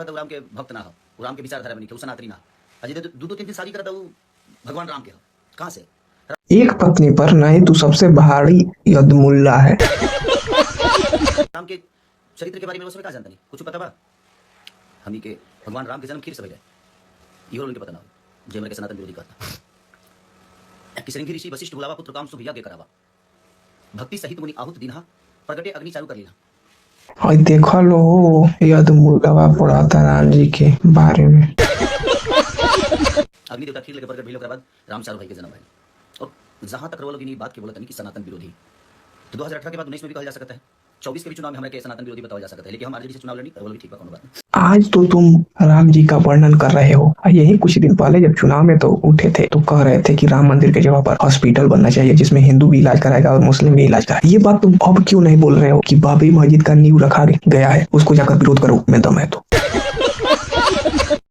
तो राम के भक्त ना हो, वो राम के विचारधारा बनी के, वो सनातनी ना अजय दो तीन शादी करता वो भगवान राम के हो कहाँ से? एक पत्नी पर नहीं तू सबसे भारी यदमुल्ला है। राम के चरित्र के बारे में वो सब कहा जानता नहीं, कुछ पता बा हमी के भगवान राम के जन्म खीर से भइले इहो उनके पता ना हो जे हमरे के सनातन विरोधी कहता कि श्रृंगी ऋषि वशिष्ठ बुलावा पुत्र काम सु भैया के करावा भक्ति सहित मुनि आहुत दिनहा प्रगटे अग्नि चालू कर लेना। और देखो लो यदमुल्ला पढ़ाता राम जी के बारे में। अग्नि देवता खीर लेके प्रगट भइले ओकरा बाद राम चारू भाई के जन्म भइल। और जहां तक रोल बात के बोलत नहीं कि सनातन विरोधी तो 2018 के बाद 19 में भी कहा जा सकता है, 24 के भी चुनाव में हमारे के सनातन विरोधी बताया जा सकता है, लेकिन हम आरजेडी से चुनाव लड़ी रोल भी ठीक बा कोनो बात नहीं। आज तो तुम राम जी का वर्णन कर रहे हो, यही कुछ दिन पहले जब चुनाव में तो उठे थे तो कह रहे थे कि राम मंदिर के जगह पर हॉस्पिटल बनना चाहिए जिसमें हिंदू भी इलाज कराएगा और मुस्लिम भी इलाज कराएगा। ये बात तुम अब क्यों नहीं बोल रहे हो कि बाबरी मस्जिद का नींव रखा गया है, उसको जाकर विरोध करो में दम है तो।